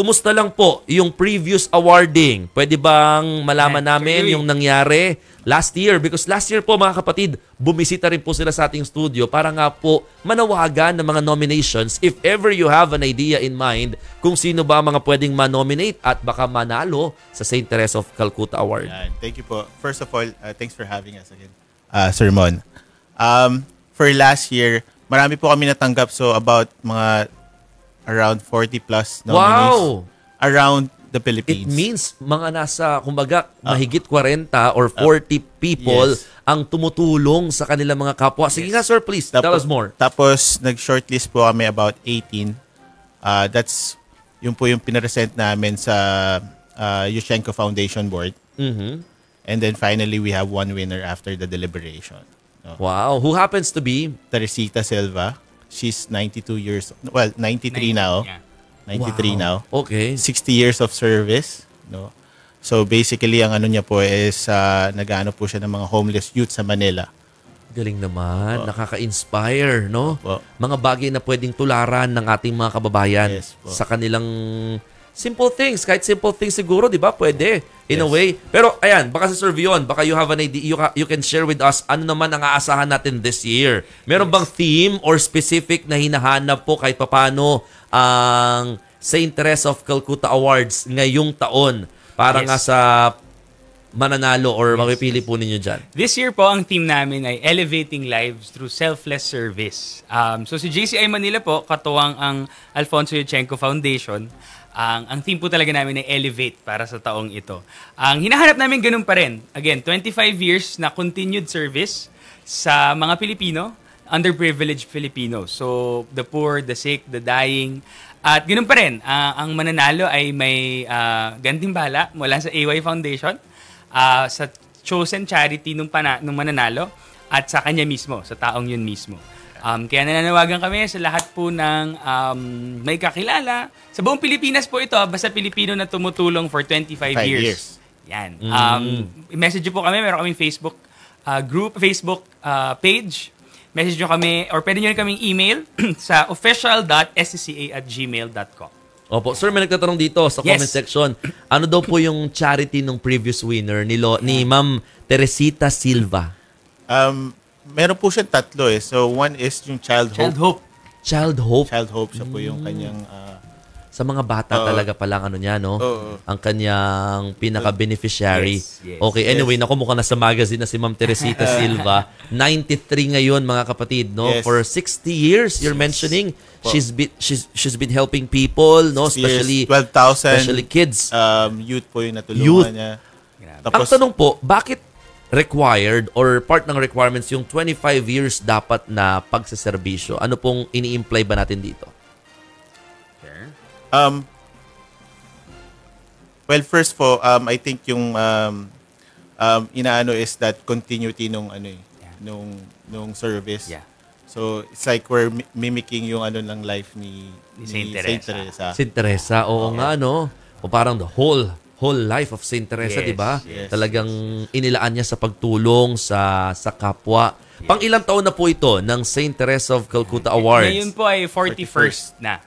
kumusta lang po yung previous awarding? Pwede bang malaman namin yung nangyari last year? Because last year po mga kapatid, bumisita rin po sila sa ating studio para nga po manawagan ng mga nominations. If ever you have an idea in mind kung sino ba mga pwedeng ma-nominate at baka manalo sa St. Teresa of Calcutta Award. Thank you po. First of all, thanks for having us again, Sir Mon. For last year, marami po kami natanggap. So about mga around 40 plus nominees around the Philippines. It means mga nasa, kumbaga, mahigit 40 or 40 people ang tumutulong sa kanilang mga kapwa. Sige nga, sir, please, tell us more. Tapos, nag-shortlist po kami about 18. That's yung po yung pinaresent namin sa Yushchenko Foundation Board. And then finally, we have one winner after the deliberation. Wow. Who happens to be? Teresita Silva. She's 92 years, well, 93 now. 93 now. Okay. 60 years of service. No? So basically, ang ano niya po is nag-ano po siya ng mga homeless youth sa Manila. Galing naman. Nakaka-inspire, no? Mga bagay na pwedeng tularan ng ating mga kababayan sa kanilang simple things. Kahit simple things siguro, di ba? Pwede. In a way. Pero ayan, baka sa Sir Vion, baka you have an idea, you can share with us ano naman ang aasahan natin this year. Meron bang theme or specific na hinahanap po kahit papano ang St. Teresa of Calcutta Awards ngayong taon para nga sa mananalo or mapipili po ninyo dyan? This year po, ang team namin ay Elevating Lives Through Selfless Service. So si JCI Manila po, katuwang ang Alfonso Yushchenko Foundation. Ang theme po talaga namin ay Elevate para sa taong ito. Ang hinahanap namin ganun pa rin. Again, 25 years na continued service sa mga Pilipino, underprivileged Filipinos. So, the poor, the sick, the dying. At ganun pa rin, ang mananalo ay may gantimbala mula sa AY Foundation, sa chosen charity nung mananalo, at sa kanya mismo, sa taong yun mismo. Kaya nananawagan kami sa lahat po ng may kakilala. Sa buong Pilipinas po ito, basta Pilipino na tumutulong for 25 years. Yan. I-message po kami. Meron kaming Facebook group, Facebook page. Message nyo kami, or pwede nyo kaming email sa official.scca@gmail.com. Opo. Sir, may nagtatanong dito sa comment section. Ano daw po yung charity ng previous winner ni Ma'am Teresita Silva? Meron po siyang tatlo eh. So, one is yung Child Hope. Child Hope? Child Hope. Siya po yung kanyang... sa mga bata talaga palang ano niya, no? Ang kanyang pinaka-beneficiary. Okay, anyway, naku, mukhang nasa magazine na si Ma'am Teresita Silva. 93 ngayon, mga kapatid, no? For 60 years, you're mentioning, she's been helping people, no? Especially 12,000 especially kids. Youth po yung natulungan niya. Tapos, ang tanong po, bakit required or part ng requirements yung 25 years dapat na pagsaserbisyo? Ano pong ini-imply ba natin dito? Well, first po, I think yung inaano is that continuity nung nung service. So it's like we're mimicking yung ano ng life ni Saint Teresa. Saint Teresa, oo nga, no? O parang the whole life of Saint Teresa, di ba? Talagang inilaan niya sa pagtulong sa kapwa. Pang ilang taon na po ito ng St. Teresa of Calcutta Awards? Ngayon po ay 41st na.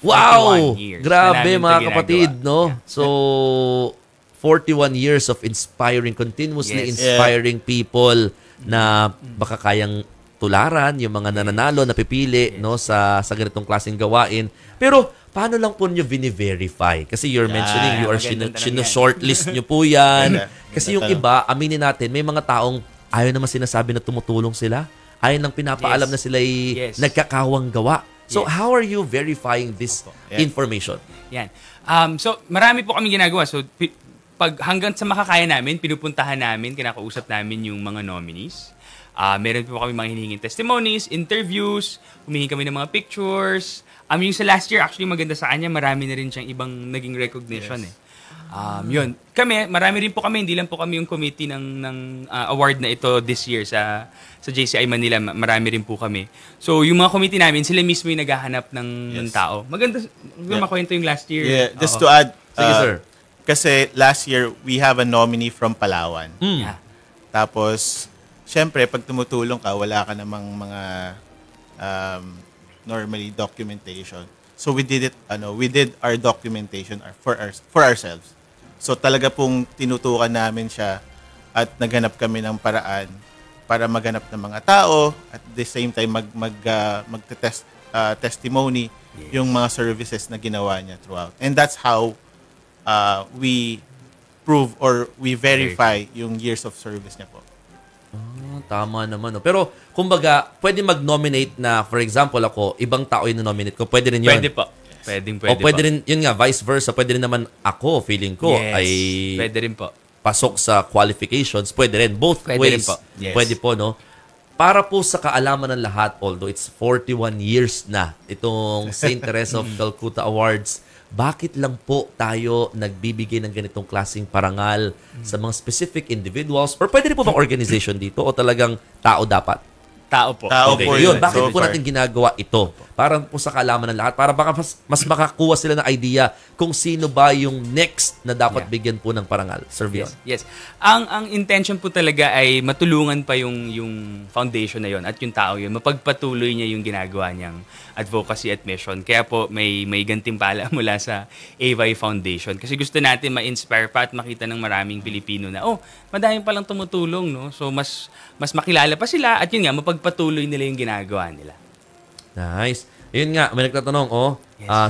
Wow! Grabe mga kapatid, no? So, 41 years of continuously inspiring people na baka kayang tularan, yung mga nananalo, napipili, no, sa ganitong klaseng gawain. Pero, paano lang po nyo bini-verify? Kasi you're mentioning, you are shortlist nyo po yan. Kasi yung iba, aminin natin, may mga taong ayaw naman sinasabi na tumutulong sila. Ayaw nang pinapaalam na sila'y nagkakawang gawa. So, how are you verifying this information? Yan. So, marami po kami ginagawa. So, pag hanggang sa makakaya namin, pinupuntahan namin, kinakausap namin yung mga nominees. Meron po kami mga hinihinging testimonies, interviews, humihingi kami ng mga pictures. Yung sa last year, actually maganda sa kanya, marami na rin siyang ibang naging recognition. Yun. Marami rin po kami, hindi lang po kami yung committee ng award na ito this year sa JCI Manila. Marami rin po kami. So, yung mga committee namin, sila mismo yung naghahanap ng tao. Maganda, makwento yung last year. Just to add, sige, sir. Kasi last year, we have a nominee from Palawan. Tapos, syempre, pag tumutulong ka, wala ka namang mga normally documentation. So we did our documentation for ourselves. So talaga pong tinutukan namin siya at naghanap kami ng paraan para maghanap ng mga tao at the same time magte-test testimony yung mga services na ginawa niya throughout. And that's how we prove or we verify yung years of service niya po. Tama naman. No? Pero, kumbaga, pwede mag-nominate na, for example, ako, ibang tao yung nominate ko. Pwede rin yun. Pwede po. Pwede pwede rin, yun nga, vice versa. Pwede rin naman ako, feeling ko, ay pwede rin po. Pasok sa qualifications. Pwede rin. Both pwede ways. Rin po. Yes. Pwede po, no? Para po sa kaalaman ng lahat, although it's 41 years na itong St. Teresa of Calcutta Awards, bakit lang po tayo nagbibigay ng ganitong klaseng parangal sa mga specific individuals or pwede rin po bang organization dito o talagang tao dapat? Tao po. Tao okay, po yun. Bakit so po natin ginagawa ito? Para po sa kaalaman ng lahat. Para baka mas makakuha sila ng idea kung sino ba yung next na dapat bigyan po ng parangal. Sir Vion. Yes. Ang intention po talaga ay matulungan pa yung foundation na yon at yung tao yun. Mapagpatuloy niya yung ginagawa niyang advocacy at mission. Kaya po may gantimpala mula sa AY Foundation. Kasi gusto natin ma-inspire pa at makita ng maraming Pilipino na, madami palang tumutulong, no? So, mas makilala pa sila at yun nga, mapagpatuloy nila yung ginagawa nila. Nice. Yun nga, may nagtatanong,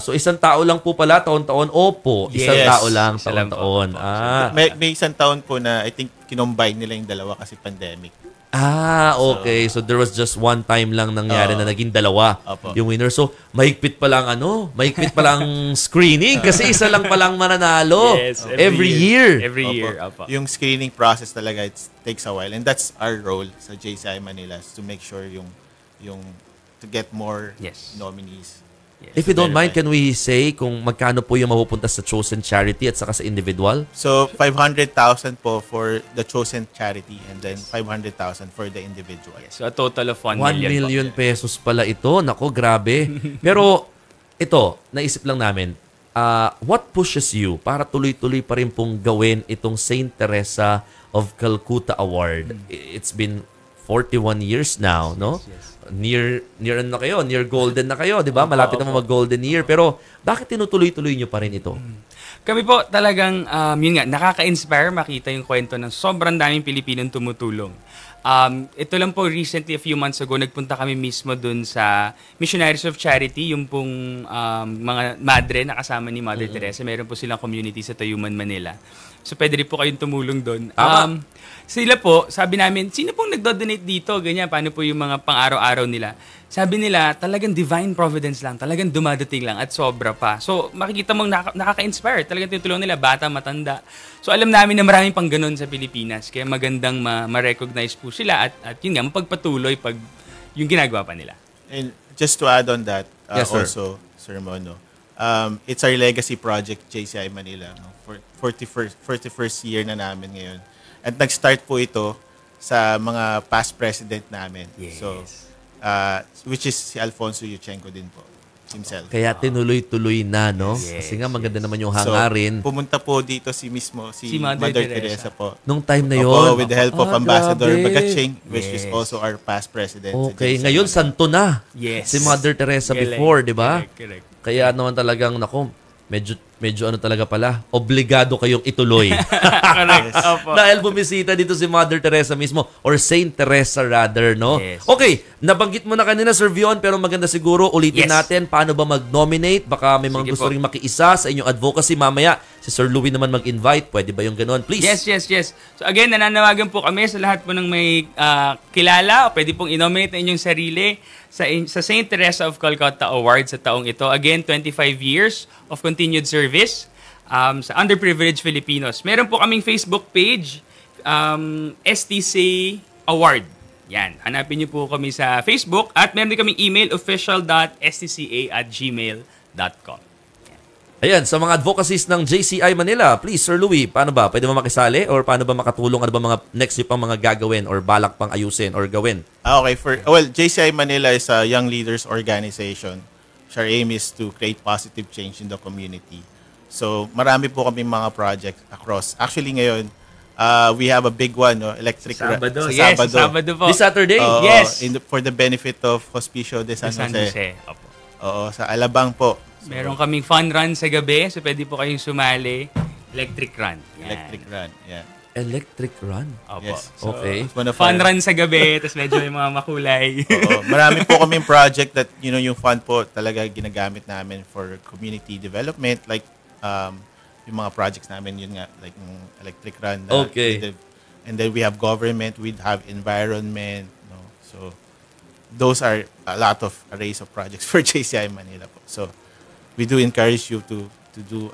so isang tao lang po pala, taon-taon? Opo, isang tao lang, taon-taon. May isang taon po na I think kinombine nila yung dalawa kasi pandemic. Okay. So there was just one time lang nangyari na naging dalawa yung winner. So mahigpit pa lang screening kasi isa lang palang mananalo. Yes, every year. Every year. Yung screening process talaga it takes a while and that's our role sa JCI Manila to make sure yung to get more nominees. If you don't mind, can we say kung magkano po yung mapupunta sa chosen charity at saka sa individual? So, 500,000 po for the chosen charity and then 500,000 for the individual. Yes. So, a total of 1 million. 1 million pesos pala ito. Nako, grabe. Pero, ito, naisip lang namin, what pushes you para tuloy-tuloy pa rin pong gawin itong St. Teresa of Calcutta Award? It's been 41 years now, no? Yes. Near na kayo, near golden na kayo, di ba? Malapit na mag-golden year. Pero bakit tinutuloy-tuloy nyo pa rin ito? Kami po talagang, yun nga, nakaka-inspire makita yung kwento ng sobrang daming Pilipinong tumutulong. Ito lang po, recently, a few months ago, nagpunta kami mismo dun sa Missionaries of Charity, yung pong mga madre na kasama ni Mother Teresa. Meron po silang community sa Tayuman, Manila. So, pwede rin po kayong tumulong dun. Sila po, sabi namin, sino pong nagdo-donate dito? Ganyan, paano po yung mga pang-araw-araw nila? Sabi nila, talagang divine providence lang, talagang dumadating lang at sobra pa. So, makikita mong nakaka-inspire. Talagang tinutulungan nila, bata, matanda. So, alam namin na maraming pang ganun sa Pilipinas. Kaya magandang ma-recognize po sila at yun nga, mapagpatuloy pag yung ginagawa pa nila. And just to add on that, yes, also, Sir Mono, it's our legacy project, JCI Manila. No? For 41st year na namin ngayon. At nag-start po ito sa mga past president namin. Yes. So, which is si Alfonso Yuchenko din po himself. Kaya tinuloy-tuloy na, no? Yes, kasi nga maganda naman yung hangarin. So, pumunta po dito si Mother Teresa po. Nung time na yun? With the help of Ambassador Bagaching, which is also our past president. Okay, ngayon santo na. Yes. Si Mother Teresa before, di ba? Correct. Kaya naman talagang, medyo ano talaga pala, obligado kayong ituloy. Correct. Dahil bumisita dito si Mother Teresa mismo or Saint Teresa rather, no? Yes. Okay, nabanggit mo na kanina, Sir Vion, pero maganda siguro ulitin natin paano ba mag-nominate. Baka may mga gusto rin makiisa sa inyong advocacy mamaya. Si Sir Louie naman mag-invite. Pwede ba yung ganon? Please. Yes. So again, nananawagan po kami sa lahat po ng may kilala. Pwede pong i-nominate na inyong sarili sa St. Teresa of Calcutta Award sa taong ito. Again, 25 years of continued service sa underprivileged Filipinos. Meron po kaming Facebook page, STC Award. Yan. Hanapin niyo po kami sa Facebook at meron din kaming email official.stca@gmail.com. Ayan, sa mga advocacies ng JCI Manila, please, Sir Louie, paano ba? Pwede ba makisali or paano ba makatulong? Ano ba mga next yung pang mga gagawin or balak pang ayusin or gawin? Okay, well, JCI Manila is a young leaders organization. Our aim is to create positive change in the community. So, marami po kami mga projects across. Actually, ngayon, we have a big one, no? Electric Sabado. Sabado po. This Saturday? Yes. For the benefit of Hospicio de San Jose. Opo. Oo, sa Alabang po. Meron kaming fun run sa gabi, so pwede po kayong sumali. Electric run. Yan. Electric run, yeah. Electric run? Opo. Yes. So, Okay. fun run sa gabi, tapos medyo may mga makulay. Oo. Marami po kaming project that, yung fund po talaga ginagamit namin for community development. Like, yung mga projects namin, yun nga, like yung electric run. Okay. And then we have government, we have environment. No? So, those are a lot of arrays of projects for JCI Manila po. So, we do encourage you to do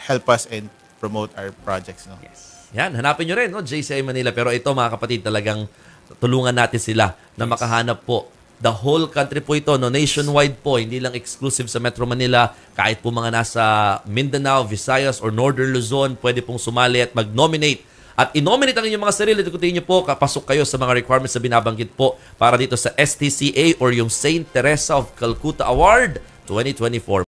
help us and promote our projects. No? Yes. Yan, hanapin nyo rin, no? JCI Manila. Pero ito, mga kapatid, talagang tulungan natin sila na makahanap po. The whole country po ito, no? Nationwide po, hindi lang exclusive sa Metro Manila. Kahit po mga nasa Mindanao, Visayas, or Northern Luzon, pwede pong sumali at mag-nominate. At i-nominate ang inyong mga sarili. Ikutin nyo po, kapasok kayo sa mga requirements na binabanggit po para dito sa STCA or yung Saint Teresa of Calcutta Award 2024.